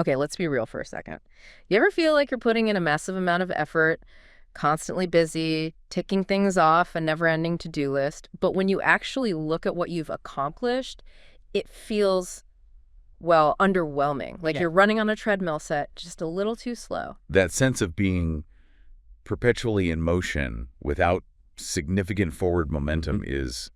Okay, let's be real for a second. You ever feel like you're putting in a massive amount of effort, constantly busy, ticking things off, a never-ending to-do list, but when you actually look at what you've accomplished, it feels, well, underwhelming. Like Yeah. you're running on a treadmill set, just a little too slow. That sense of being perpetually in motion without significant forward momentum is,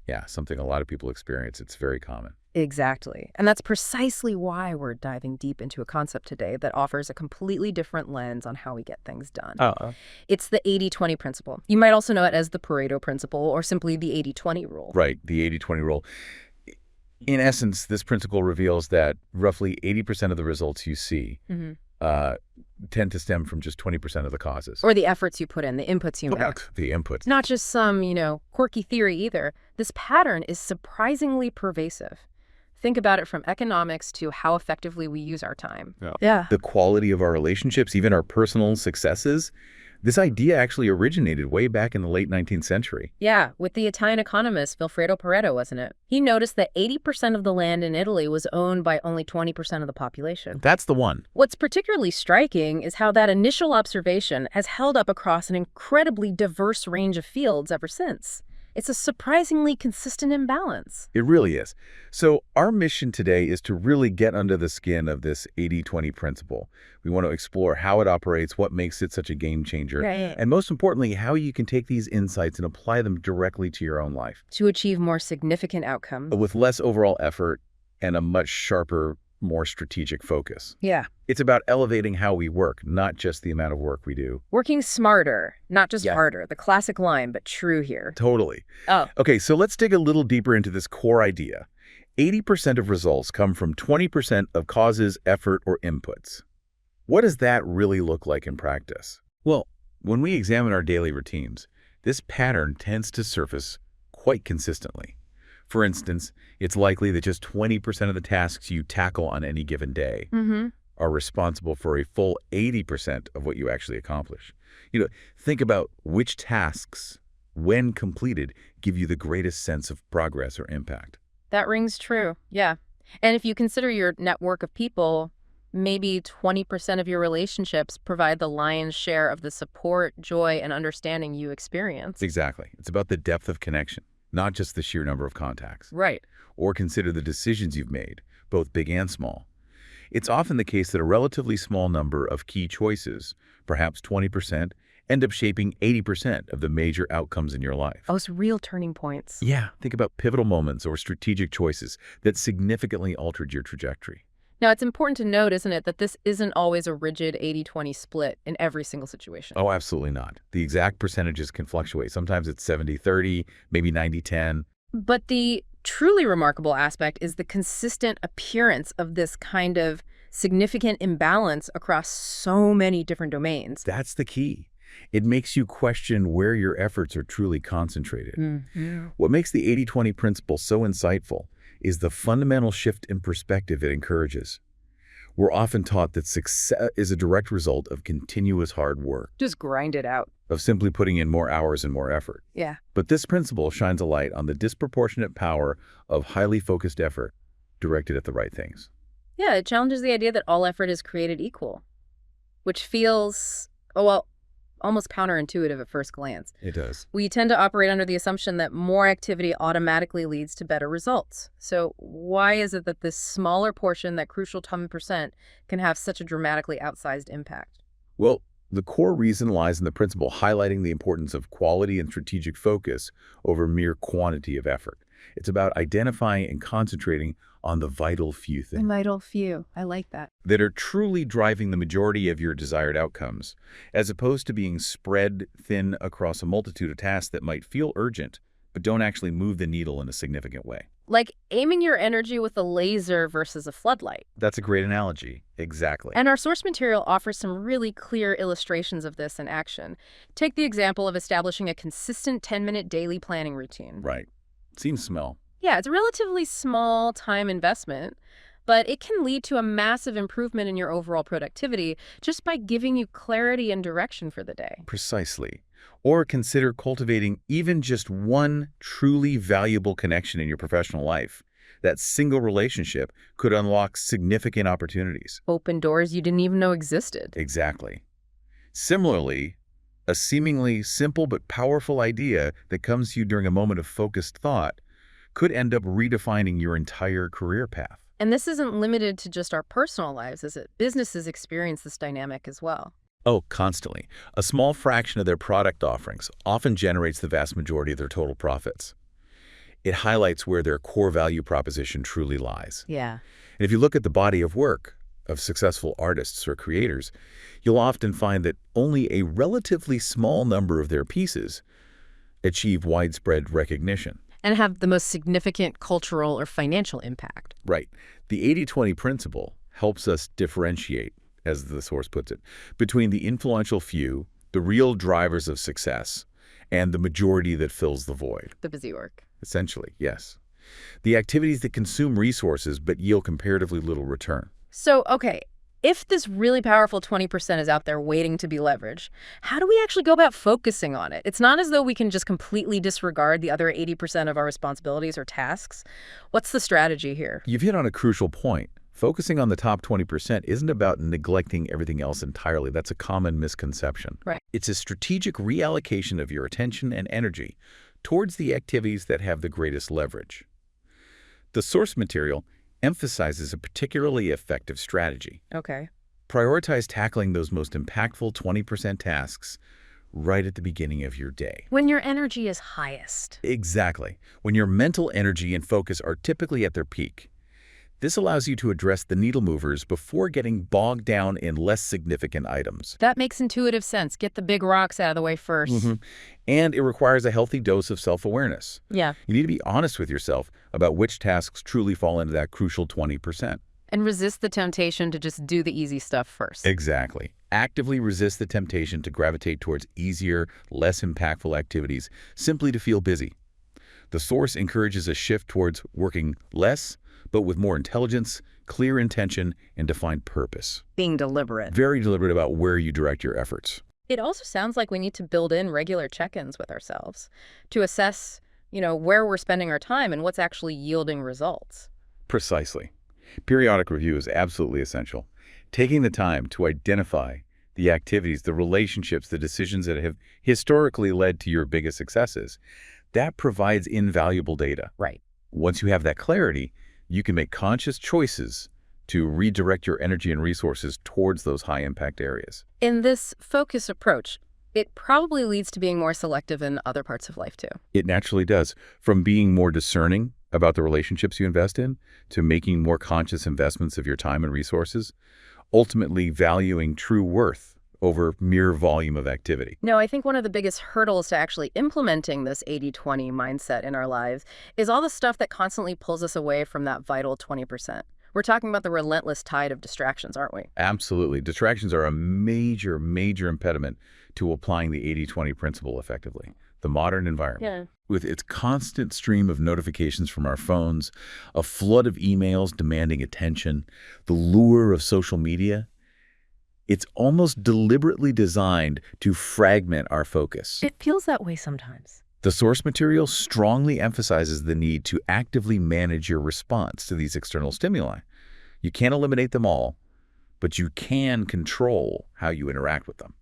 yeah, something a lot of people experience. It's very common. Exactly. And that's precisely why we're diving deep into a concept today that offers a completely different lens on how we get things done. Oh, It's the 80-20 principle. You might also know it as the Pareto Principle or simply the 80-20 rule. Right, the 80-20 rule. In essence, this principle reveals that roughly 80% of the results you see tend to stem from just 20% of the causes. Or the efforts you put in, the inputs you make. The inputs. It's not just some, quirky theory either. This pattern is surprisingly pervasive. Think about it from economics to how effectively we use our time. Yeah. The quality of our relationships, even our personal successes. This idea actually originated way back in the late 19th century. Yeah, with the Italian economist Vilfredo Pareto, wasn't it? He noticed that 80% of the land in Italy was owned by only 20% of the population. That's the one. What's particularly striking is how that initial observation has held up across an incredibly diverse range of fields ever since. It's a surprisingly consistent imbalance. It really is. So our mission today is to really get under the skin of this 80-20 principle. We want to explore how it operates, what makes it such a game changer, Right. and most importantly, how you can take these insights and apply them directly to your own life To achieve more significant outcomes. with less overall effort and a much sharper, more strategic focus. Yeah. It's about elevating how we work, not just the amount of work we do. Working smarter, not just Yeah. harder. The classic line, but true here. Totally. Oh. Okay, so let's dig a little deeper into this core idea. 80% of results come from 20% of causes, effort, or inputs. What does that really look like in practice? Well, when we examine our daily routines, this pattern tends to surface quite consistently. For instance, it's likely that just 20% of the tasks you tackle on any given day are responsible for a full 80% of what you actually accomplish. Think about which tasks, when completed, give you the greatest sense of progress or impact. That rings true. Yeah. And if you consider your network of people, maybe 20% of your relationships provide the lion's share of the support, joy, and understanding you experience. Exactly. It's about the depth of connection, not just the sheer number of contacts. Right. Or consider the decisions you've made, both big and small. It's often the case that a relatively small number of key choices, perhaps 20%, end up shaping 80% of the major outcomes in your life. Oh, it's real turning points. Yeah, think about pivotal moments or strategic choices that significantly altered your trajectory. Now, it's important to note, isn't it, that this isn't always a rigid 80-20 split in every single situation. Oh, absolutely not. The exact percentages can fluctuate. Sometimes it's 70-30, maybe 90-10. But the truly remarkable aspect is the consistent appearance of this kind of significant imbalance across so many different domains. That's the key. It makes you question where your efforts are truly concentrated. What makes the 80-20 principle so insightful is the fundamental shift in perspective it encourages. We're often taught that success is a direct result of continuous hard work, Just grind it out. of simply putting in more hours and more effort. Yeah. But this principle shines a light on the disproportionate power of highly focused effort directed at the right things. Yeah, it challenges the idea that all effort is created equal, which feels, almost counterintuitive at first glance. It does. We tend to operate under the assumption that more activity automatically leads to better results. So why is it that this smaller portion, that crucial 10%, can have such a dramatically outsized impact? Well, the core reason lies in the principle highlighting the importance of quality and strategic focus over mere quantity of effort. It's about identifying and concentrating on the vital few things Vital few. I like that. that are truly driving the majority of your desired outcomes, as opposed to being spread thin across a multitude of tasks that might feel urgent, but don't actually move the needle in a significant way. Like aiming your energy with a laser versus a floodlight. That's a great analogy. Exactly. And our source material offers some really clear illustrations of this in action. Take the example of establishing a consistent 10-minute daily planning routine. Right. Seems small. Yeah, it's a relatively small time investment, but it can lead to a massive improvement in your overall productivity just by giving you clarity and direction for the day. Precisely. Or consider cultivating even just one truly valuable connection in your professional life. That single relationship could unlock significant opportunities. Open doors you didn't even know existed. Exactly. Similarly, a seemingly simple but powerful idea that comes to you during a moment of focused thought could end up redefining your entire career path. And this isn't limited to just our personal lives, is it? Businesses experience this dynamic as well. Oh, constantly. A small fraction of their product offerings often generates the vast majority of their total profits. It highlights where their core value proposition truly lies. Yeah. And if you look at the body of work of successful artists or creators, you'll often find that only a relatively small number of their pieces achieve widespread recognition. And have the most significant cultural or financial impact. Right. The 80-20 principle helps us differentiate, as the source puts it, between the influential few, the real drivers of success, and the majority that fills the void. The busy work. Essentially, yes. The activities that consume resources but yield comparatively little return. So, okay, if this really powerful 20% is out there waiting to be leveraged, how do we actually go about focusing on it? It's not as though we can just completely disregard the other 80% of our responsibilities or tasks. What's the strategy here? You've hit on a crucial point. Focusing on the top 20% isn't about neglecting everything else entirely. That's a common misconception. Right. It's a strategic reallocation of your attention and energy towards the activities that have the greatest leverage. The source material emphasizes a particularly effective strategy. Okay. Prioritize tackling those most impactful 20% tasks right at the beginning of your day. When your energy is highest. Exactly. When your mental energy and focus are typically at their peak. This allows you to address the needle movers before getting bogged down in less significant items. That makes intuitive sense. Get the big rocks out of the way first. And it requires a healthy dose of self-awareness. Yeah. You need to be honest with yourself about which tasks truly fall into that crucial 20%. And resist the temptation to just do the easy stuff first. Exactly. Actively resist the temptation to gravitate towards easier, less impactful activities simply to feel busy. The source encourages a shift towards working less, but with more intelligence, clear intention, and defined purpose. Being deliberate. Very deliberate about where you direct your efforts. It also sounds like we need to build in regular check-ins with ourselves to assess, where we're spending our time and what's actually yielding results. Precisely. Periodic review is absolutely essential. Taking the time to identify the activities, the relationships, the decisions that have historically led to your biggest successes, that provides invaluable data. Right. Once you have that clarity, you can make conscious choices to redirect your energy and resources towards those high-impact areas. In this focus approach, it probably leads to being more selective in other parts of life, too. It naturally does. From being more discerning about the relationships you invest in to making more conscious investments of your time and resources, ultimately valuing true worth over mere volume of activity. No, I think one of the biggest hurdles to actually implementing this 80-20 mindset in our lives is all the stuff that constantly pulls us away from that vital 20%. We're talking about the relentless tide of distractions, aren't we? Absolutely. Distractions are a major, major impediment to applying the 80-20 principle effectively. The modern environment, with its constant stream of notifications from our phones, a flood of emails demanding attention, the lure of social media, it's almost deliberately designed to fragment our focus. It feels that way sometimes. The source material strongly emphasizes the need to actively manage your response to these external stimuli. You can't eliminate them all, but you can control how you interact with them.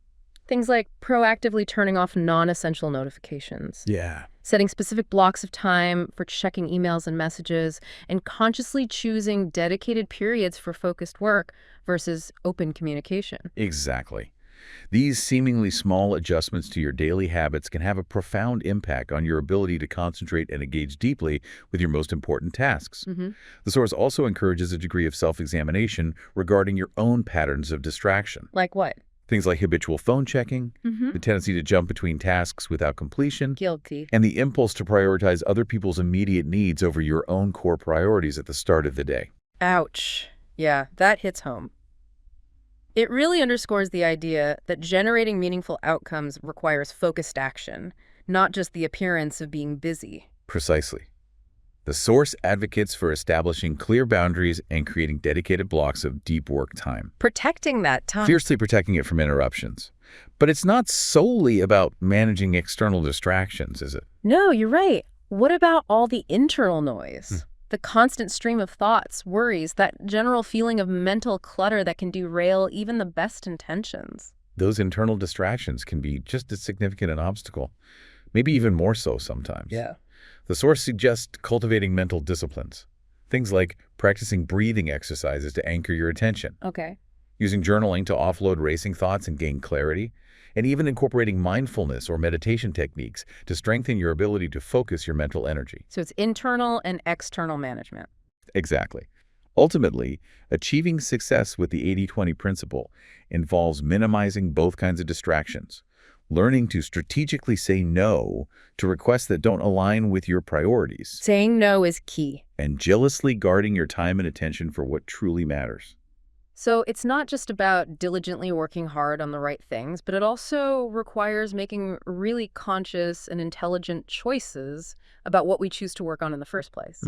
Things like proactively turning off non-essential notifications. Yeah. Setting specific blocks of time for checking emails and messages, and consciously choosing dedicated periods for focused work versus open communication. Exactly. These seemingly small adjustments to your daily habits can have a profound impact on your ability to concentrate and engage deeply with your most important tasks. The source also encourages a degree of self-examination regarding your own patterns of distraction. Like what? Things like habitual phone checking, the tendency to jump between tasks without completion, Guilty. and the impulse to prioritize other people's immediate needs over your own core priorities at the start of the day. Ouch. Yeah, that hits home. It really underscores the idea that generating meaningful outcomes requires focused action, not just the appearance of being busy. Precisely. The source advocates for establishing clear boundaries and creating dedicated blocks of deep work time. Protecting that time. Fiercely protecting it from interruptions. But it's not solely about managing external distractions, is it? No, you're right. What about all the internal noise? The constant stream of thoughts, worries, that general feeling of mental clutter that can derail even the best intentions. Those internal distractions can be just as significant an obstacle, maybe even more so sometimes. Yeah. The source suggests cultivating mental disciplines. Things like practicing breathing exercises to anchor your attention, Okay. using journaling to offload racing thoughts and gain clarity, and even incorporating mindfulness or meditation techniques to strengthen your ability to focus your mental energy. So it's internal and external management. Exactly. Ultimately, achieving success with the 80-20 principle involves minimizing both kinds of distractions, learning to strategically say no to requests that don't align with your priorities, Saying no is key. and jealously guarding your time and attention for what truly matters. So it's not just about diligently working hard on the right things, but it also requires making really conscious and intelligent choices about what we choose to work on in the first place.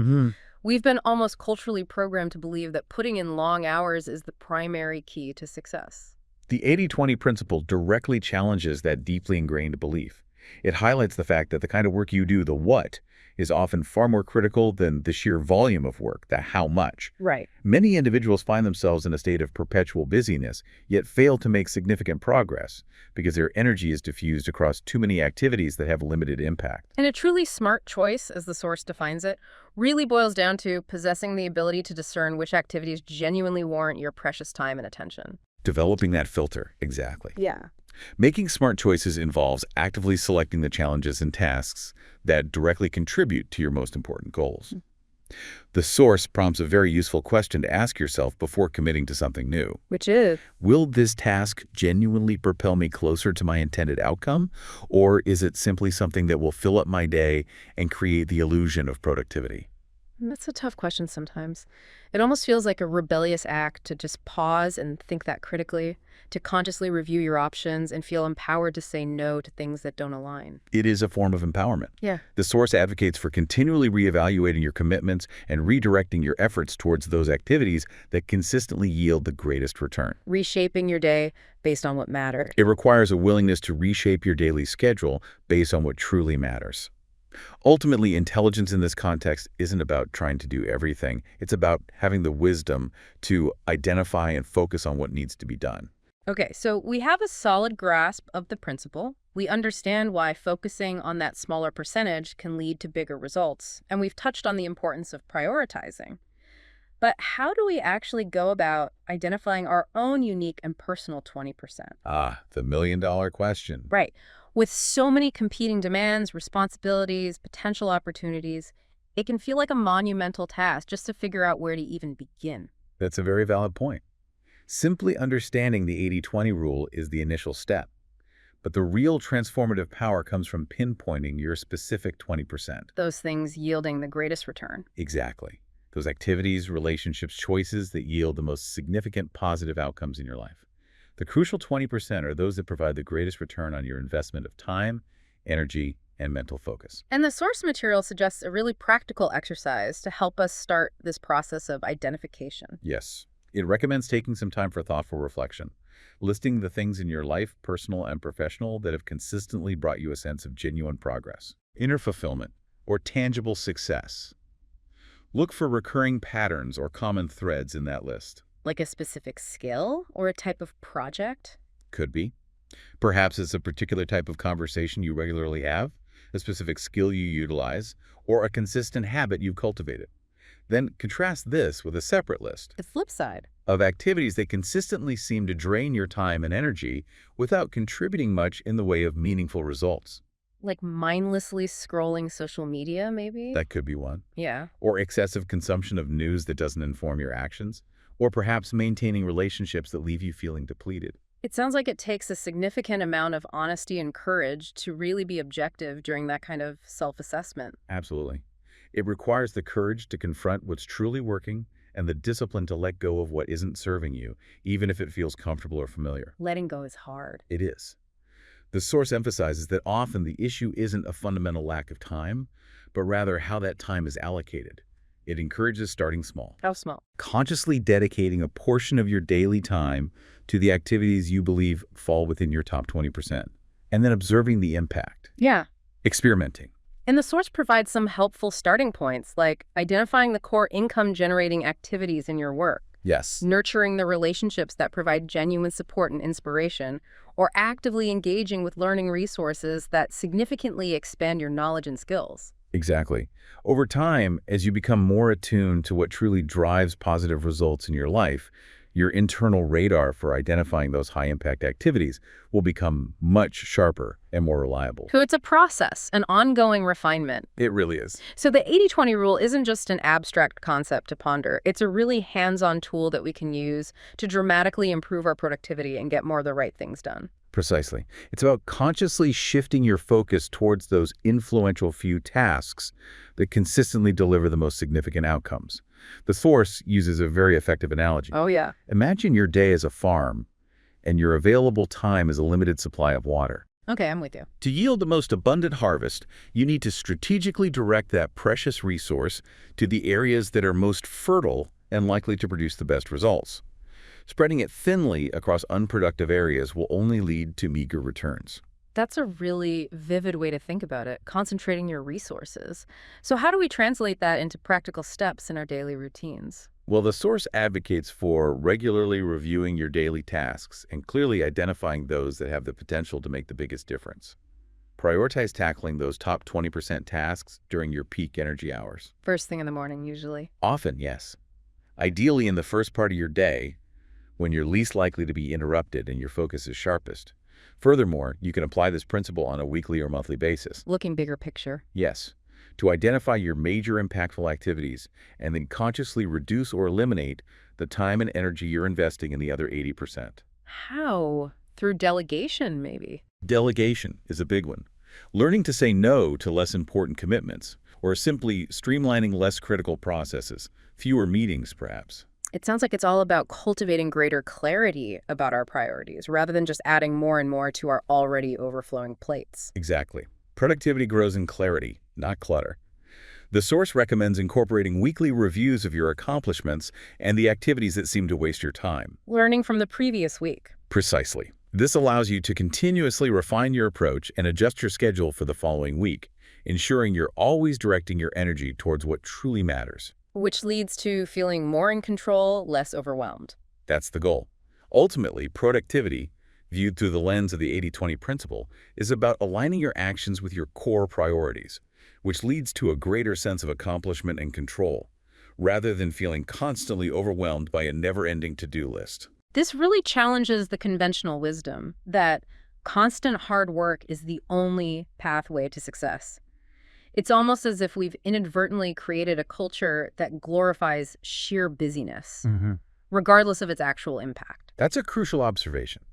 We've been almost culturally programmed to believe that putting in long hours is the primary key to success. The 80-20 principle directly challenges that deeply ingrained belief. It highlights the fact that the kind of work you do, the what, is often far more critical than the sheer volume of work, the how much. Right. Many individuals find themselves in a state of perpetual busyness, yet fail to make significant progress because their energy is diffused across too many activities that have limited impact. And a truly smart choice, as the source defines it, really boils down to possessing the ability to discern which activities genuinely warrant your precious time and attention. Developing that filter, exactly. Yeah. Making smart choices involves actively selecting the challenges and tasks that directly contribute to your most important goals. The source prompts a very useful question to ask yourself before committing to something new. Which is? Will this task genuinely propel me closer to my intended outcome, or is it simply something that will fill up my day and create the illusion of productivity? That's a tough question sometimes. It almost feels like a rebellious act to just pause and think that critically, to consciously review your options and feel empowered to say no to things that don't align. It is a form of empowerment. Yeah. The source advocates for continually reevaluating your commitments and redirecting your efforts towards those activities that consistently yield the greatest return. Reshaping your day based on what matters. It requires a willingness to reshape your daily schedule based on what truly matters. Ultimately, intelligence in this context isn't about trying to do everything. It's about having the wisdom to identify and focus on what needs to be done. Okay, so we have a solid grasp of the principle. We understand why focusing on that smaller percentage can lead to bigger results, and we've touched on the importance of prioritizing. But how do we actually go about identifying our own unique and personal 20%? Ah, the million-dollar question. Right. With so many competing demands, responsibilities, potential opportunities, it can feel like a monumental task just to figure out where to even begin. That's a very valid point. Simply understanding the 80-20 rule is the initial step. But the real transformative power comes from pinpointing your specific 20%. Those things yielding the greatest return. Exactly. Those activities, relationships, choices that yield the most significant positive outcomes in your life. The crucial 20% are those that provide the greatest return on your investment of time, energy, and mental focus. And the source material suggests a really practical exercise to help us start this process of identification. Yes. It recommends taking some time for thoughtful reflection, listing the things in your life, personal and professional, that have consistently brought you a sense of genuine progress, inner fulfillment, or tangible success. Look for recurring patterns or common threads in that list. Like a specific skill or a type of project? Could be. Perhaps it's a particular type of conversation you regularly have, a specific skill you utilize, or a consistent habit you've cultivated. Then contrast this with a separate list The flip side. of activities that consistently seem to drain your time and energy without contributing much in the way of meaningful results. Like mindlessly scrolling social media, maybe? That could be one. Yeah. Or excessive consumption of news that doesn't inform your actions. Or perhaps maintaining relationships that leave you feeling depleted. It sounds like it takes a significant amount of honesty and courage to really be objective during that kind of self-assessment. Absolutely. It requires the courage to confront what's truly working and the discipline to let go of what isn't serving you, even if it feels comfortable or familiar. Letting go is hard. It is. The source emphasizes that often the issue isn't a fundamental lack of time, but rather how that time is allocated. It encourages starting small. How small? Consciously dedicating a portion of your daily time to the activities you believe fall within your top 20%, and then observing the impact. Yeah. Experimenting. And the source provides some helpful starting points, like identifying the core income-generating activities in your work, Yes. nurturing the relationships that provide genuine support and inspiration, or actively engaging with learning resources that significantly expand your knowledge and skills. Exactly. Over time, as you become more attuned to what truly drives positive results in your life, your internal radar for identifying those high-impact activities will become much sharper and more reliable. So it's a process, an ongoing refinement. It really is. So the 80-20 rule isn't just an abstract concept to ponder. It's a really hands-on tool that we can use to dramatically improve our productivity and get more of the right things done. Precisely. It's about consciously shifting your focus towards those influential few tasks that consistently deliver the most significant outcomes. The source uses a very effective analogy. Oh, yeah. Imagine your day as a farm, and your available time is a limited supply of water. Okay, I'm with you. To yield the most abundant harvest, you need to strategically direct that precious resource to the areas that are most fertile and likely to produce the best results. Spreading it thinly across unproductive areas will only lead to meager returns. That's a really vivid way to think about it, concentrating your resources. So how do we translate that into practical steps in our daily routines? Well, the source advocates for regularly reviewing your daily tasks and clearly identifying those that have the potential to make the biggest difference. Prioritize tackling those top 20% tasks during your peak energy hours. First thing in the morning, usually. Often, yes. Ideally in the first part of your day, when you're least likely to be interrupted and your focus is sharpest. Furthermore, you can apply this principle on a weekly or monthly basis. Looking bigger picture. Yes, to identify your major impactful activities and then consciously reduce or eliminate the time and energy you're investing in the other 80%. How? Through delegation, maybe. Delegation is a big one. Learning to say no to less important commitments, or simply streamlining less critical processes, fewer meetings perhaps. It sounds like it's all about cultivating greater clarity about our priorities, rather than just adding more and more to our already overflowing plates. Exactly. Productivity grows in clarity, not clutter. The source recommends incorporating weekly reviews of your accomplishments and the activities that seem to waste your time. Learning from the previous week. Precisely. This allows you to continuously refine your approach and adjust your schedule for the following week, ensuring you're always directing your energy towards what truly matters. Which leads to feeling more in control, less overwhelmed. That's the goal. Ultimately, productivity, viewed through the lens of the 80-20 principle, is about aligning your actions with your core priorities, which leads to a greater sense of accomplishment and control, rather than feeling constantly overwhelmed by a never-ending to-do list. This really challenges the conventional wisdom that constant hard work is the only pathway to success. It's almost as if we've inadvertently created a culture that glorifies sheer busyness, regardless of its actual impact. That's a crucial observation.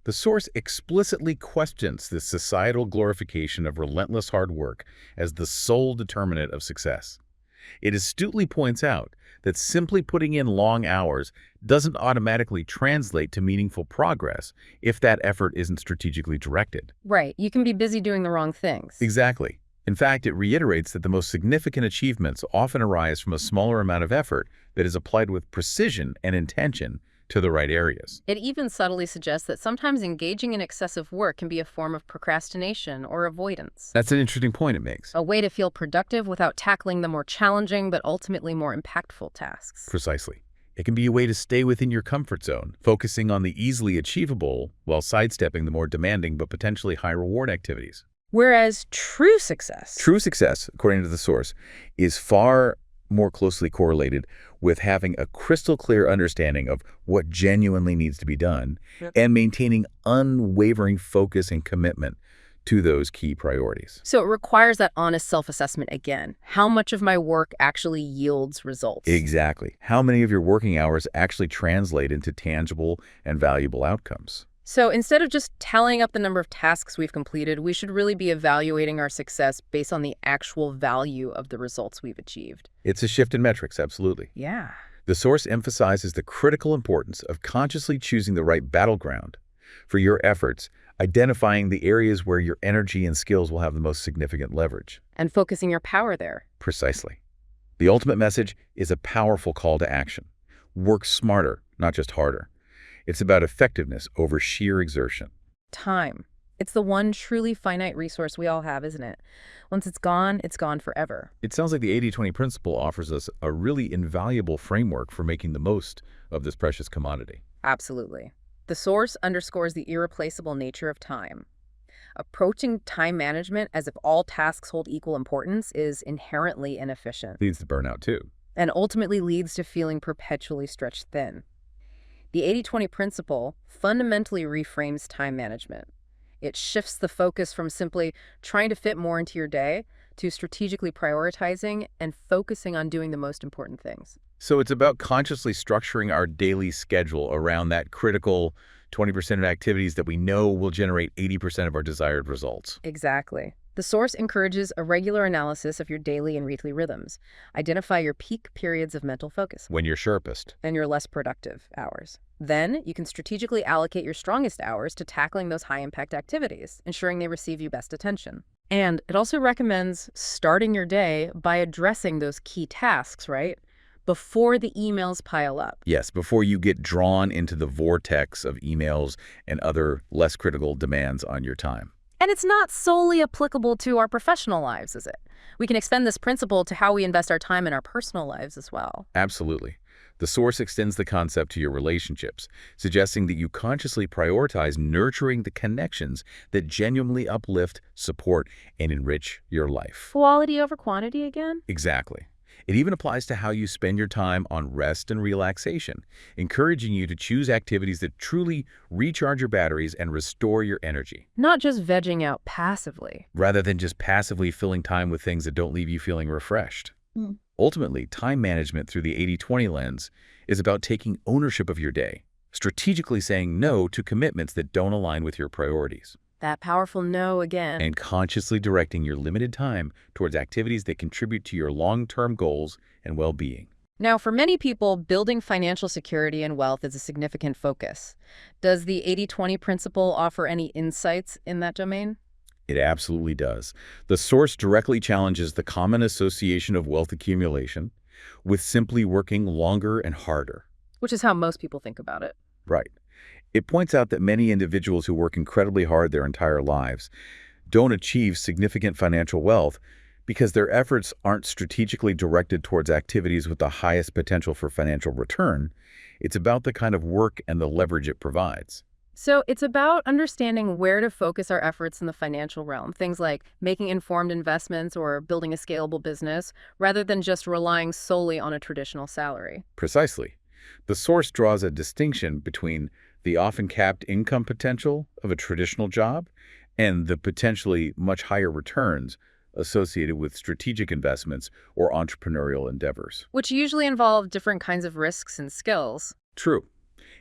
The source explicitly questions this societal glorification of relentless hard work as the sole determinant of success. It astutely points out that simply putting in long hours doesn't automatically translate to meaningful progress if that effort isn't strategically directed. Right. You can be busy doing the wrong things. Exactly. In fact, it reiterates that the most significant achievements often arise from a smaller amount of effort that is applied with precision and intention to the right areas. It even subtly suggests that sometimes engaging in excessive work can be a form of procrastination or avoidance. That's an interesting point it makes. A way to feel productive without tackling the more challenging but ultimately more impactful tasks. Precisely. It can be a way to stay within your comfort zone, focusing on the easily achievable while sidestepping the more demanding but potentially high-reward activities. Whereas true success, According to the source, is far more closely correlated with having a crystal clear understanding of what genuinely needs to be done and maintaining unwavering focus and commitment to those key priorities. So it requires that honest self-assessment again. How much of my work actually yields results? Exactly. How many of your working hours actually translate into tangible and valuable outcomes? So instead of just tallying up the number of tasks we've completed, we should really be evaluating our success based on the actual value of the results we've achieved. It's a shift in metrics, absolutely. Yeah. The source emphasizes the critical importance of consciously choosing the right battleground for your efforts, identifying the areas where your energy and skills will have the most significant leverage. And focusing your power there. Precisely. The ultimate message is a powerful call to action. Work smarter, not just harder. It's about effectiveness over sheer exertion. Time. It's the one truly finite resource we all have, isn't it? Once it's gone forever. It sounds like the 80-20 principle offers us a really invaluable framework for making the most of this precious commodity. Absolutely. The source underscores the irreplaceable nature of time. Approaching time management as if all tasks hold equal importance is inherently inefficient Leads to burnout too. and ultimately leads to feeling perpetually stretched thin. The 80-20 principle fundamentally reframes time management. It shifts the focus from simply trying to fit more into your day to strategically prioritizing and focusing on doing the most important things. So it's about consciously structuring our daily schedule around that critical 20% of activities that we know will generate 80% of our desired results. Exactly. The source encourages a regular analysis of your daily and weekly rhythms. Identify your peak periods of mental focus When you're sharpest. and your less productive hours. Then you can strategically allocate your strongest hours to tackling those high-impact activities, ensuring they receive you best attention. And it also recommends starting your day by addressing those key tasks, right? Before the emails pile up. Yes, before you get drawn into the vortex of emails and other less critical demands on your time. And it's not solely applicable to our professional lives, is it? We can extend this principle to how we invest our time in our personal lives as well. Absolutely. The source extends the concept to your relationships, suggesting that you consciously prioritize nurturing the connections that genuinely uplift, support, and enrich your life. Quality over quantity again? Exactly. It even applies to how you spend your time on rest and relaxation, encouraging you to choose activities that truly recharge your batteries and restore your energy, Not just vegging out passively. rather than just passively filling time with things that don't leave you feeling refreshed. Mm. Ultimately, time management through the 80-20 lens is about taking ownership of your day, strategically saying no to commitments that don't align with your priorities, That powerful no again. and consciously directing your limited time towards activities that contribute to your long-term goals and well-being. Now, for many people, building financial security and wealth is a significant focus. Does the 80-20 principle offer any insights in that domain? It absolutely does. The source directly challenges the common association of wealth accumulation with simply working longer and harder. Which is how most people think about it. Right. It points out that many individuals who work incredibly hard their entire lives don't achieve significant financial wealth because their efforts aren't strategically directed towards activities with the highest potential for financial return. It's about the kind of work and the leverage it provides. So it's about understanding where to focus our efforts in the financial realm, things like making informed investments or building a scalable business, rather than just relying solely on a traditional salary. Precisely. The source draws a distinction between the often capped income potential of a traditional job and the potentially much higher returns associated with strategic investments or entrepreneurial endeavors. Which usually involve different kinds of risks and skills. True.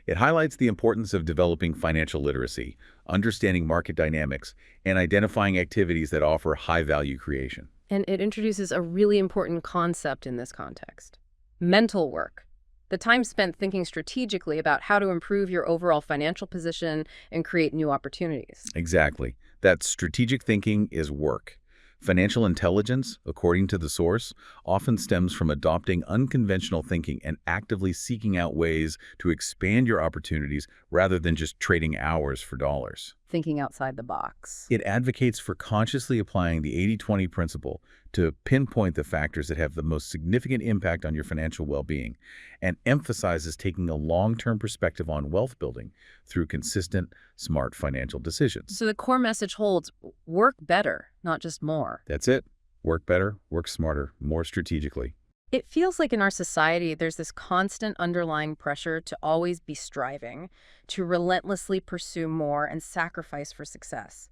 It highlights the importance of developing financial literacy, understanding market dynamics, and identifying activities that offer high-value creation. And it introduces a really important concept in this context. Mental work. The time spent thinking strategically about how to improve your overall financial position and create new opportunities. Exactly. That strategic thinking is work. Financial intelligence, according to the source, often stems from adopting unconventional thinking and actively seeking out ways to expand your opportunities rather than just trading hours for dollars. Thinking outside the box. It advocates for consciously applying the 80-20 principle to pinpoint the factors that have the most significant impact on your financial well-being, and emphasizes taking a long-term perspective on wealth building through consistent, smart financial decisions. So the core message holds: work better, not just more. That's it. Work better, work smarter, more strategically. It feels like in our society, there's this constant underlying pressure to always be striving, to relentlessly pursue more and sacrifice for success.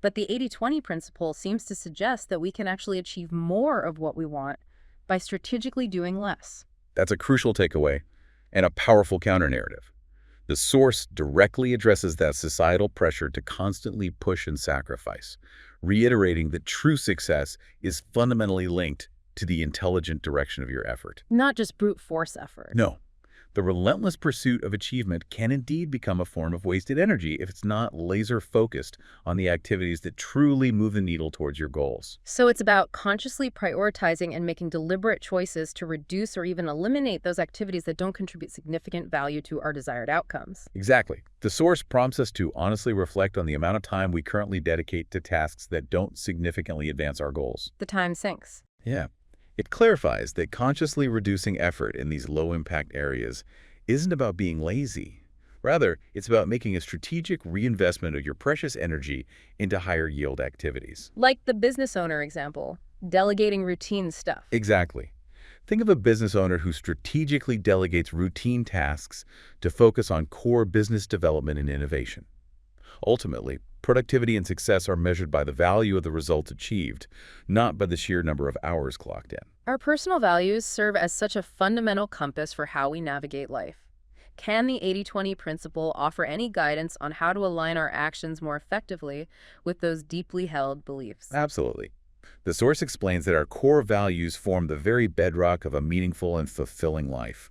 But the 80-20 principle seems to suggest that we can actually achieve more of what we want by strategically doing less. That's a crucial takeaway and a powerful counter-narrative. The source directly addresses that societal pressure to constantly push and sacrifice, reiterating that true success is fundamentally linked to the intelligent direction of your effort. Not just brute force effort. No, The relentless pursuit of achievement can indeed become a form of wasted energy if it's not laser-focused on the activities that truly move the needle towards your goals. So it's about consciously prioritizing and making deliberate choices to reduce or even eliminate those activities that don't contribute significant value to our desired outcomes. Exactly. The source prompts us to honestly reflect on the amount of time we currently dedicate to tasks that don't significantly advance our goals. The time sinks. Yeah. It clarifies that consciously reducing effort in these low-impact areas isn't about being lazy. Rather, it's about making a strategic reinvestment of your precious energy into higher-yield activities. Like the business owner example, delegating routine stuff. Exactly. Think of a business owner who strategically delegates routine tasks to focus on core business development and innovation. Ultimately, productivity and success are measured by the value of the results achieved, not by the sheer number of hours clocked in. Our personal values serve as such a fundamental compass for how we navigate life. Can the 80-20 principle offer any guidance on how to align our actions more effectively with those deeply held beliefs? Absolutely. The source explains that our core values form the very bedrock of a meaningful and fulfilling life.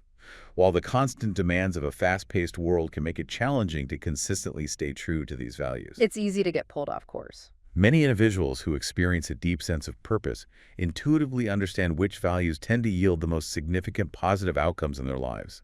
While the constant demands of a fast-paced world can make it challenging to consistently stay true to these values. It's easy to get pulled off course. Many individuals who experience a deep sense of purpose intuitively understand which values tend to yield the most significant positive outcomes in their lives.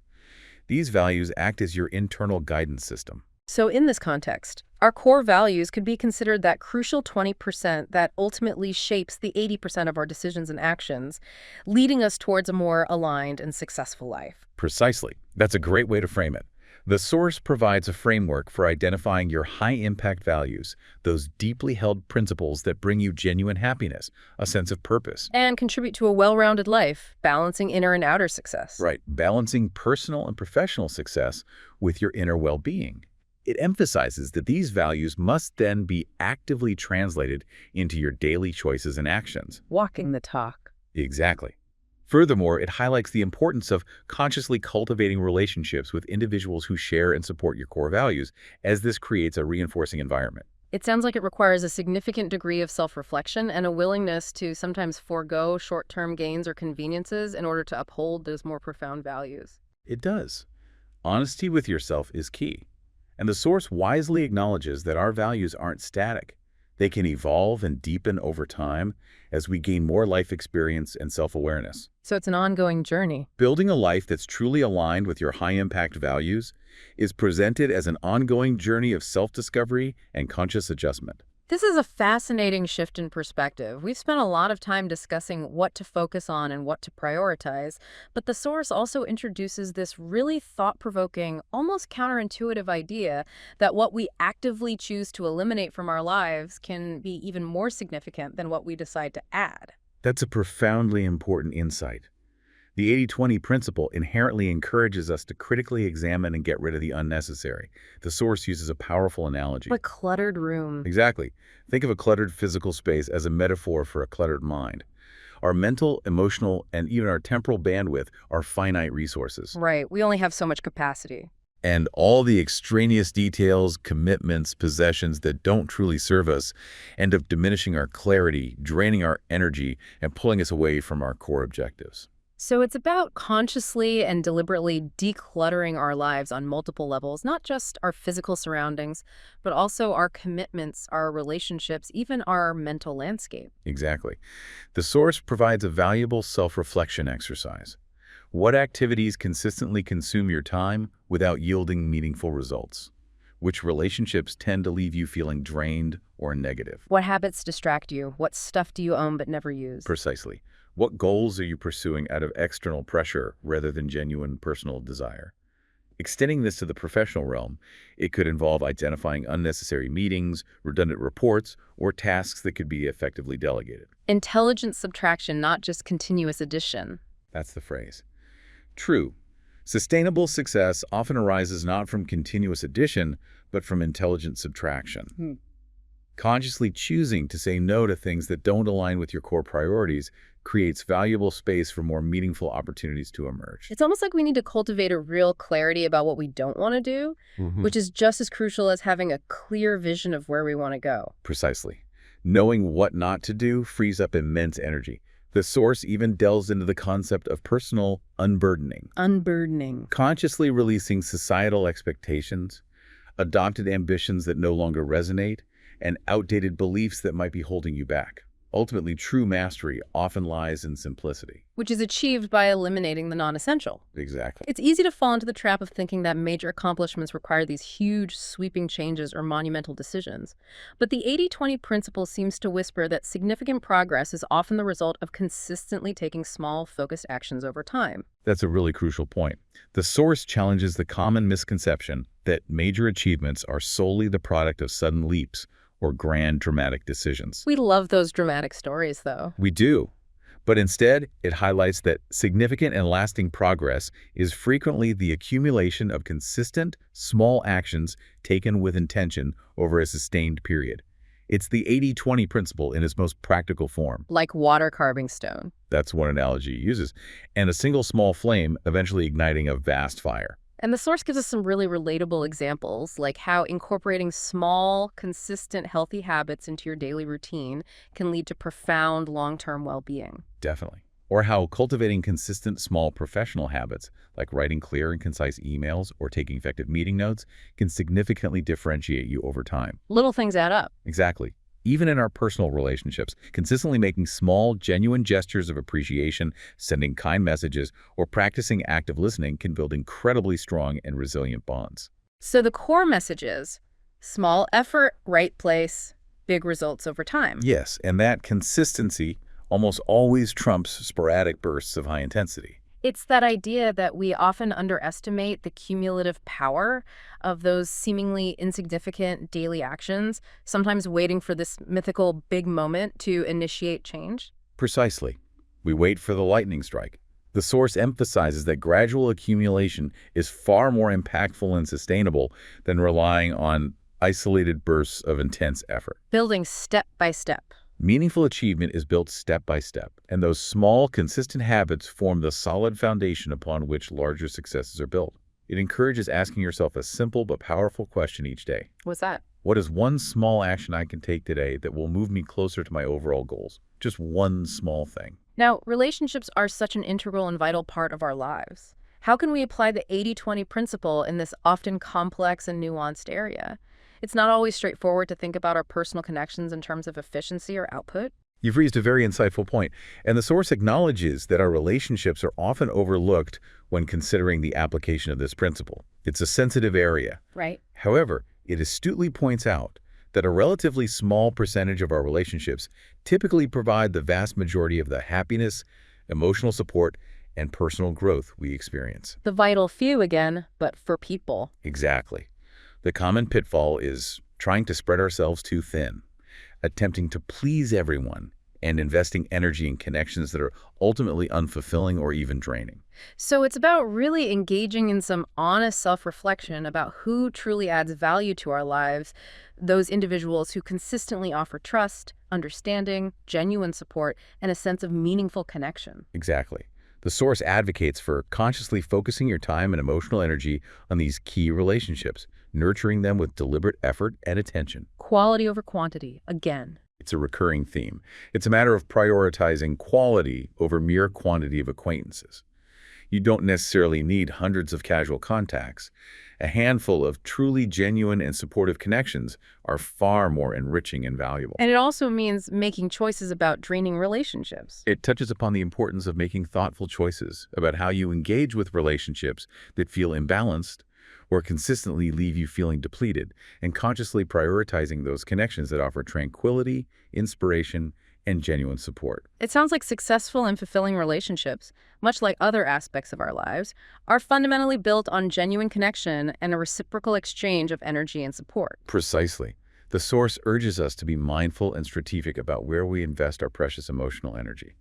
These values act as your internal guidance system. So in this context, our core values could be considered that crucial 20% that ultimately shapes the 80% of our decisions and actions, leading us towards a more aligned and successful life. Precisely. That's a great way to frame it. The source provides a framework for identifying your high-impact values, those deeply held principles that bring you genuine happiness, a sense of purpose. And contribute to a well-rounded life, balancing inner and outer success. Right, balancing personal and professional success with your inner well-being. It emphasizes that these values must then be actively translated into your daily choices and actions. Walking the talk. Exactly. Furthermore, it highlights the importance of consciously cultivating relationships with individuals who share and support your core values, as this creates a reinforcing environment. It sounds like it requires a significant degree of self-reflection and a willingness to sometimes forego short-term gains or conveniences in order to uphold those more profound values. It does. Honesty with yourself is key. And the source wisely acknowledges that our values aren't static. They can evolve and deepen over time as we gain more life experience and self-awareness. So it's an ongoing journey. Building a life that's truly aligned with your high-impact values is presented as an ongoing journey of self-discovery and conscious adjustment. This is a fascinating shift in perspective. We've spent a lot of time discussing what to focus on and what to prioritize, but the source also introduces this really thought-provoking, almost counterintuitive idea that what we actively choose to eliminate from our lives can be even more significant than what we decide to add. That's a profoundly important insight. The 80-20 principle inherently encourages us to critically examine and get rid of the unnecessary. The source uses a powerful analogy. A cluttered room. Exactly. Think of a cluttered physical space as a metaphor for a cluttered mind. Our mental, emotional, and even our temporal bandwidth are finite resources. Right. We only have so much capacity. And all the extraneous details, commitments, possessions that don't truly serve us end up diminishing our clarity, draining our energy, and pulling us away from our core objectives. So it's about consciously and deliberately decluttering our lives on multiple levels, not just our physical surroundings, but also our commitments, our relationships, even our mental landscape. Exactly. The source provides a valuable self-reflection exercise. What activities consistently consume your time without yielding meaningful results? Which relationships tend to leave you feeling drained or negative? What habits distract you? What stuff do you own but never use? Precisely. What goals are you pursuing out of external pressure rather than genuine personal desire? Extending this to the professional realm, it could involve identifying unnecessary meetings, redundant reports, or tasks that could be effectively delegated. Intelligent subtraction, not just continuous addition. That's the phrase. True. Sustainable success often arises not from continuous addition, but from intelligent subtraction. Consciously choosing to say no to things that don't align with your core priorities creates valuable space for more meaningful opportunities to emerge. It's almost like we need to cultivate a real clarity about what we don't want to do, which is just as crucial as having a clear vision of where we want to go. Precisely. Knowing what not to do frees up immense energy. The source even delves into the concept of personal unburdening, Unburdening. consciously releasing societal expectations, adopted ambitions that no longer resonate, and outdated beliefs that might be holding you back. Ultimately, true mastery often lies in simplicity. Which is achieved by eliminating the non-essential. Exactly. It's easy to fall into the trap of thinking that major accomplishments require these huge, sweeping changes or monumental decisions. But the 80-20 principle seems to whisper that significant progress is often the result of consistently taking small, focused actions over time. That's a really crucial point. The source challenges the common misconception that major achievements are solely the product of sudden leaps or grand dramatic decisions. We love those dramatic stories, though. We do. But instead, it highlights that significant and lasting progress is frequently the accumulation of consistent, small actions taken with intention over a sustained period. It's the 80-20 principle in its most practical form. Like water carving stone. That's one analogy it uses. And a single small flame eventually igniting a vast fire. And the source gives us some really relatable examples, like how incorporating small, consistent, healthy habits into your daily routine can lead to profound long-term well-being. Definitely. Or how cultivating consistent small professional habits, like writing clear and concise emails or taking effective meeting notes, can significantly differentiate you over time. Little things add up. Exactly. Even in our personal relationships, consistently making small, genuine gestures of appreciation, sending kind messages, or practicing active listening can build incredibly strong and resilient bonds. So the core message is small effort, right place, big results over time. Yes, and that consistency almost always trumps sporadic bursts of high intensity. It's that idea that we often underestimate the cumulative power of those seemingly insignificant daily actions, sometimes waiting for this mythical big moment to initiate change. Precisely. We wait for the lightning strike. The source emphasizes that gradual accumulation is far more impactful and sustainable than relying on isolated bursts of intense effort. Building step by step. Meaningful achievement is built step by step, and those small, consistent habits form the solid foundation upon which larger successes are built. It encourages asking yourself a simple but powerful question each day. What's that? What is one small action I can take today that will move me closer to my overall goals? Just one small thing. Now, relationships are such an integral and vital part of our lives. How can we apply the 80-20 principle in this often complex and nuanced area? It's not always straightforward to think about our personal connections in terms of efficiency or output. You've raised a very insightful point, and the source acknowledges that our relationships are often overlooked when considering the application of this principle. It's a sensitive area. Right. However, it astutely points out that a relatively small percentage of our relationships typically provide the vast majority of the happiness, emotional support, and personal growth we experience. The vital few again, but for people. Exactly. The common pitfall is trying to spread ourselves too thin, attempting to please everyone, and investing energy in connections that are ultimately unfulfilling or even draining. So it's about really engaging in some honest self-reflection about who truly adds value to our lives, those individuals who consistently offer trust, understanding, genuine support, and a sense of meaningful connection. Exactly. The source advocates for consciously focusing your time and emotional energy on these key relationships, nurturing them with deliberate effort and attention. Quality over quantity, again. It's a recurring theme. It's a matter of prioritizing quality over mere quantity of acquaintances. You don't necessarily need hundreds of casual contacts. A handful of truly genuine and supportive connections are far more enriching and valuable. And it also means making choices about draining relationships. It touches upon the importance of making thoughtful choices about how you engage with relationships that feel imbalanced or consistently leave you feeling depleted, and consciously prioritizing those connections that offer tranquility, inspiration, and genuine support. It sounds like successful and fulfilling relationships, much like other aspects of our lives, are fundamentally built on genuine connection and a reciprocal exchange of energy and support. Precisely. The source urges us to be mindful and strategic about where we invest our precious emotional energy.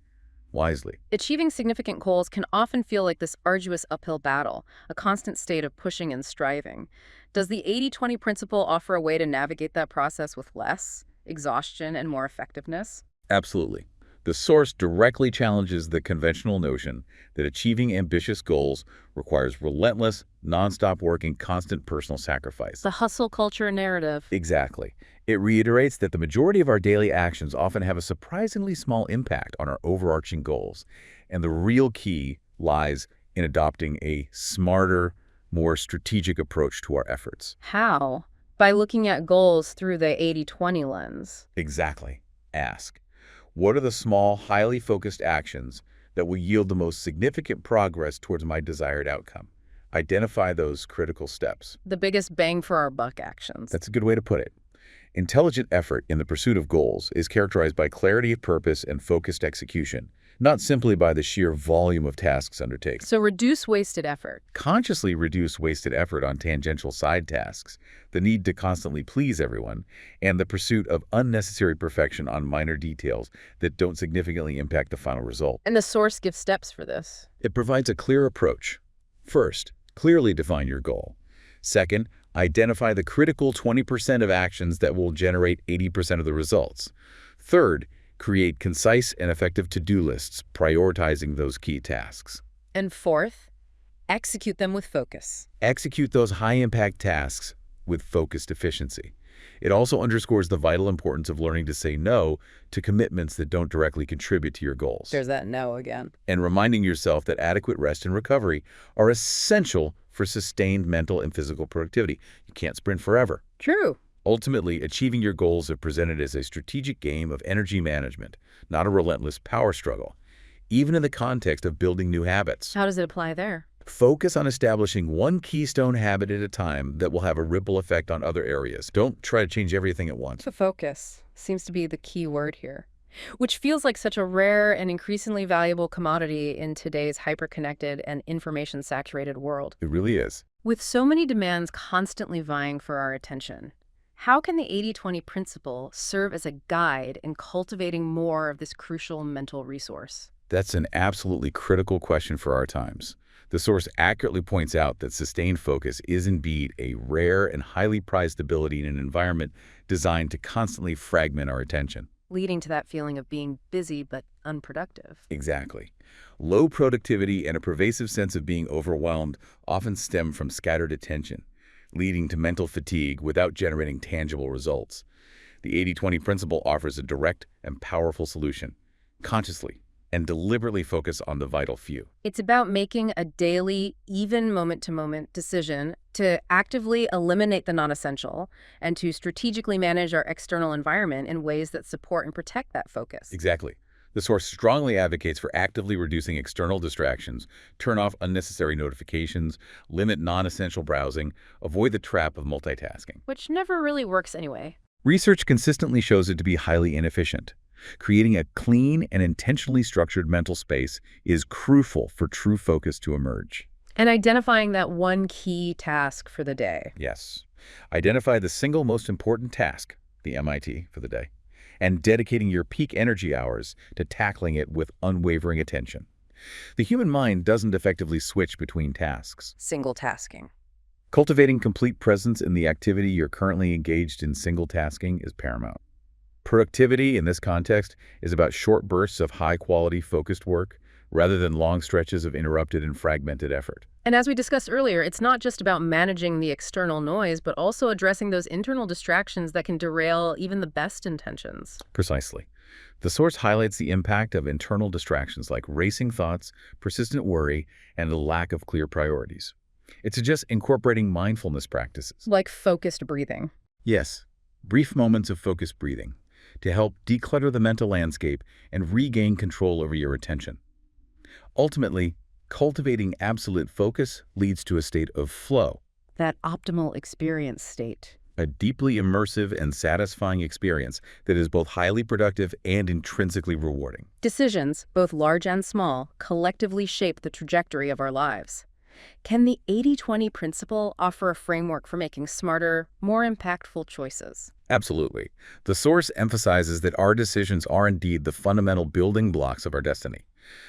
Wisely. Achieving significant goals can often feel like this arduous uphill battle, a constant state of pushing and striving. Does the 80-20 principle offer a way to navigate that process with less exhaustion and more effectiveness? Absolutely. The source directly challenges the conventional notion that achieving ambitious goals requires relentless, nonstop work and constant personal sacrifice. The hustle culture narrative. Exactly. It reiterates that the majority of our daily actions often have a surprisingly small impact on our overarching goals, and the real key lies in adopting a smarter, more strategic approach to our efforts. How? By looking at goals through the 80-20 lens. Exactly. Ask, what are the small, highly focused actions that will yield the most significant progress towards my desired outcome? Identify those critical steps. The biggest bang for our buck actions. That's a good way to put it. Intelligent effort in the pursuit of goals is characterized by clarity of purpose and focused execution, not simply by the sheer volume of tasks undertaken. So reduce wasted effort. Consciously reduce wasted effort on tangential side tasks, the need to constantly please everyone, and the pursuit of unnecessary perfection on minor details that don't significantly impact the final result. And the source gives steps for this. It provides a clear approach. First, clearly define your goal. Second, identify the critical 20% of actions that will generate 80% of the results. Third, create concise and effective to-do lists, prioritizing those key tasks. And fourth, execute them with focus. Execute those high-impact tasks with focused efficiency. It also underscores the vital importance of learning to say no to commitments that don't directly contribute to your goals. There's that no again. And reminding yourself that adequate rest and recovery are essential for sustained mental and physical productivity. You can't sprint forever. True. Ultimately, achieving your goals are presented as a strategic game of energy management, not a relentless power struggle, even in the context of building new habits. How does it apply there? Focus on establishing one keystone habit at a time that will have a ripple effect on other areas. Don't try to change everything at once. The focus seems to be the key word here, which feels like such a rare and increasingly valuable commodity in today's hyper-connected and information-saturated world. It really is. With so many demands constantly vying for our attention, how can the 80-20 principle serve as a guide in cultivating more of this crucial mental resource? That's an absolutely critical question for our times. The source accurately points out that sustained focus is indeed a rare and highly prized ability in an environment designed to constantly fragment our attention. Leading to that feeling of being busy but unproductive. Exactly. Low productivity and a pervasive sense of being overwhelmed often stem from scattered attention, leading to mental fatigue without generating tangible results. The 80-20 principle offers a direct and powerful solution. Consciously and deliberately focus on the vital few. It's about making a daily, even moment-to-moment decision to actively eliminate the non-essential and to strategically manage our external environment in ways that support and protect that focus. Exactly. The source strongly advocates for actively reducing external distractions, turn off unnecessary notifications, limit non-essential browsing, avoid the trap of multitasking. Which never really works anyway. Research consistently shows it to be highly inefficient. Creating a clean and intentionally structured mental space is crucial for true focus to emerge. And identifying that one key task for the day. Yes. Identify the single most important task, the MIT for the day, and dedicating your peak energy hours to tackling it with unwavering attention. The human mind doesn't effectively switch between tasks. Single tasking. Cultivating complete presence in the activity you're currently engaged in single tasking is paramount. Productivity in this context is about short bursts of high-quality, focused work rather than long stretches of interrupted and fragmented effort. And as we discussed earlier, it's not just about managing the external noise, but also addressing those internal distractions that can derail even the best intentions. Precisely. The source highlights the impact of internal distractions like racing thoughts, persistent worry, and the lack of clear priorities. It suggests incorporating mindfulness practices. Like focused breathing. Yes, brief moments of focused breathing to help declutter the mental landscape and regain control over your attention. Ultimately, cultivating absolute focus leads to a state of flow. That optimal experience state. A deeply immersive and satisfying experience that is both highly productive and intrinsically rewarding. Decisions, both large and small, collectively shape the trajectory of our lives. Can the 80-20 principle offer a framework for making smarter, more impactful choices? Absolutely. The source emphasizes that our decisions are indeed the fundamental building blocks of our destiny.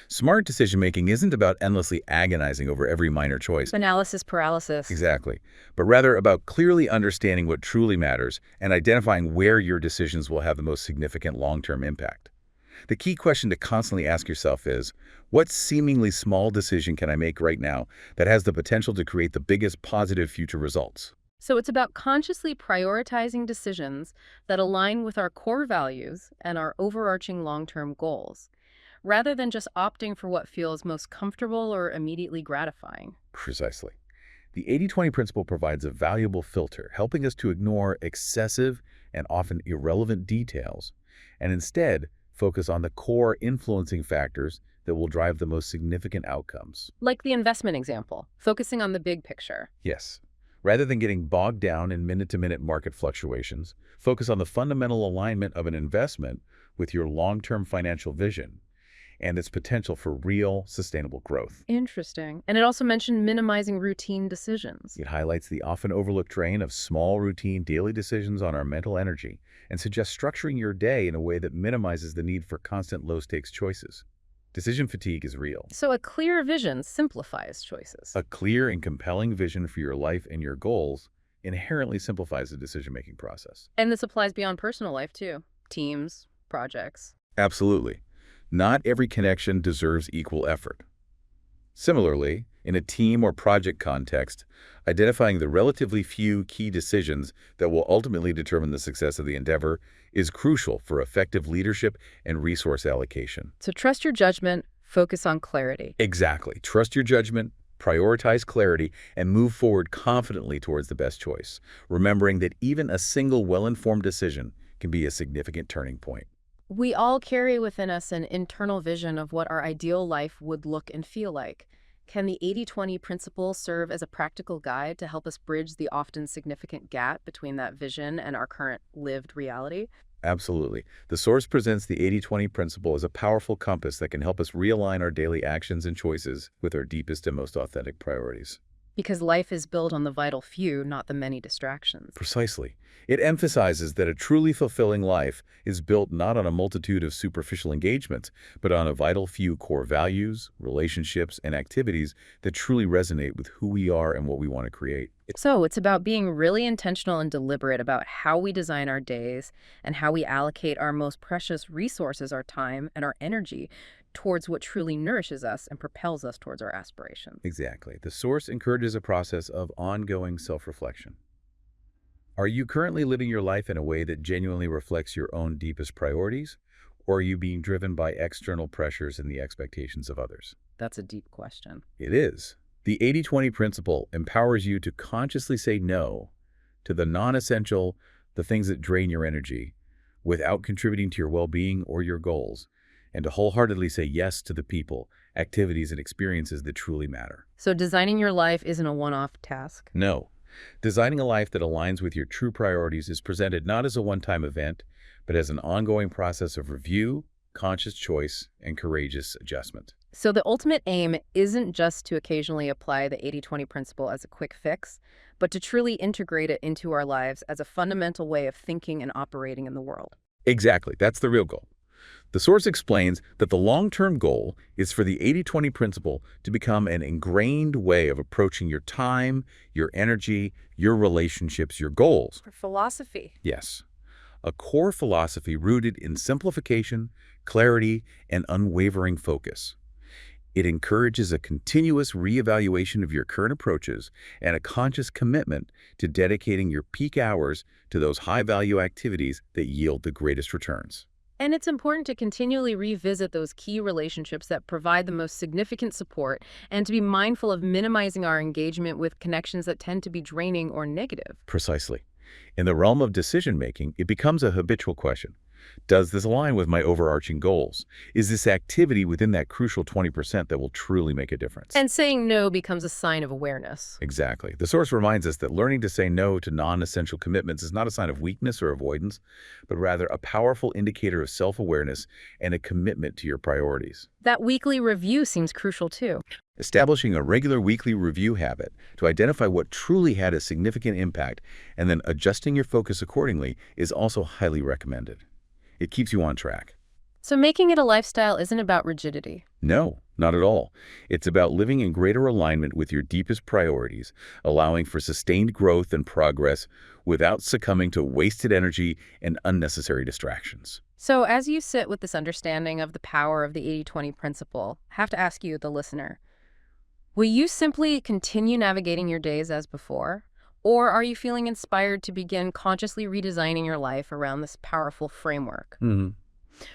Smart decision-making isn't about endlessly agonizing over every minor choice. Analysis paralysis. Exactly. But rather about clearly understanding what truly matters and identifying where your decisions will have the most significant long-term impact. The key question to constantly ask yourself is, what seemingly small decision can I make right now that has the potential to create the biggest positive future results? So it's about consciously prioritizing decisions that align with our core values and our overarching long-term goals, rather than just opting for what feels most comfortable or immediately gratifying. Precisely. The 80-20 principle provides a valuable filter, helping us to ignore excessive and often irrelevant details, and instead focus on the core influencing factors that will drive the most significant outcomes. Like the investment example, focusing on the big picture. Yes. Rather than getting bogged down in minute-to-minute market fluctuations, focus on the fundamental alignment of an investment with your long-term financial vision and its potential for real, sustainable growth. Interesting. And it also mentioned minimizing routine decisions. It highlights the often overlooked drain of small, routine, daily decisions on our mental energy and suggests structuring your day in a way that minimizes the need for constant low-stakes choices. Decision fatigue is real. So a clear vision simplifies choices. A clear and compelling vision for your life and your goals inherently simplifies the decision-making process. And this applies beyond personal life too. Teams, projects. Absolutely. Not every connection deserves equal effort. Similarly, in a team or project context, identifying the relatively few key decisions that will ultimately determine the success of the endeavor is crucial for effective leadership and resource allocation. So trust your judgment, focus on clarity. Exactly. Trust your judgment, prioritize clarity, and move forward confidently towards the best choice, remembering that even a single well-informed decision can be a significant turning point. We all carry within us an internal vision of what our ideal life would look and feel like. Can the 80-20 principle serve as a practical guide to help us bridge the often significant gap between that vision and our current lived reality? Absolutely. The source presents the 80-20 principle as a powerful compass that can help us realign our daily actions and choices with our deepest and most authentic priorities. Because life is built on the vital few, not the many distractions. Precisely. It emphasizes that a truly fulfilling life is built not on a multitude of superficial engagements, but on a vital few core values, relationships, and activities that truly resonate with who we are and what we want to create. So it's about being really intentional and deliberate about how we design our days and how we allocate our most precious resources, our time and our energy, towards what truly nourishes us and propels us towards our aspirations. Exactly. The source encourages a process of ongoing self-reflection. Are you currently living your life in a way that genuinely reflects your own deepest priorities, or are you being driven by external pressures and the expectations of others? That's a deep question. It is. The 80-20 principle empowers you to consciously say no to the non-essential, the things that drain your energy, without contributing to your well-being or your goals, and to wholeheartedly say yes to the people, activities, and experiences that truly matter. So designing your life isn't a one-off task. No. Designing a life that aligns with your true priorities is presented not as a one-time event, but as an ongoing process of review, conscious choice, and courageous adjustment. So the ultimate aim isn't just to occasionally apply the 80-20 principle as a quick fix, but to truly integrate it into our lives as a fundamental way of thinking and operating in the world. Exactly. That's the real goal. The source explains that the long-term goal is for the 80-20 principle to become an ingrained way of approaching your time, your energy, your relationships, your goals. For philosophy. Yes. A core philosophy rooted in simplification, clarity, and unwavering focus. It encourages a continuous reevaluation of your current approaches and a conscious commitment to dedicating your peak hours to those high-value activities that yield the greatest returns. And it's important to continually revisit those key relationships that provide the most significant support and to be mindful of minimizing our engagement with connections that tend to be draining or negative. Precisely. In the realm of decision-making, it becomes a habitual question. Does this align with my overarching goals? Is this activity within that crucial 20% that will truly make a difference? And saying no becomes a sign of awareness. Exactly. The source reminds us that learning to say no to non-essential commitments is not a sign of weakness or avoidance, but rather a powerful indicator of self-awareness and a commitment to your priorities. That weekly review seems crucial too. Establishing a regular weekly review habit to identify what truly had a significant impact and then adjusting your focus accordingly is also highly recommended. It keeps you on track. So making it a lifestyle isn't about rigidity. No, not at all. It's about living in greater alignment with your deepest priorities, allowing for sustained growth and progress without succumbing to wasted energy and unnecessary distractions. So as you sit with this understanding of the power of the 80/20 principle, I have to ask you, the listener, will you simply continue navigating your days as before? Or are you feeling inspired to begin consciously redesigning your life around this powerful framework? Hmm.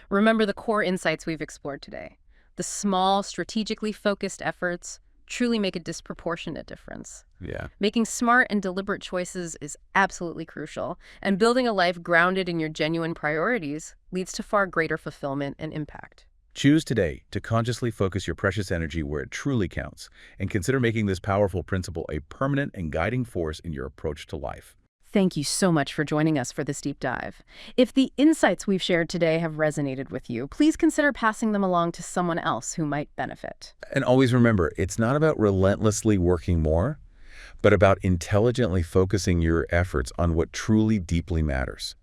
Remember the core insights we've explored today. The small, strategically focused efforts truly make a disproportionate difference. Yeah. Making smart and deliberate choices is absolutely crucial, and building a life grounded in your genuine priorities leads to far greater fulfillment and impact. Choose today to consciously focus your precious energy where it truly counts, and consider making this powerful principle a permanent and guiding force in your approach to life. Thank you so much for joining us for this deep dive. If the insights we've shared today have resonated with you, please consider passing them along to someone else who might benefit. And always remember, it's not about relentlessly working more, but about intelligently focusing your efforts on what truly deeply matters.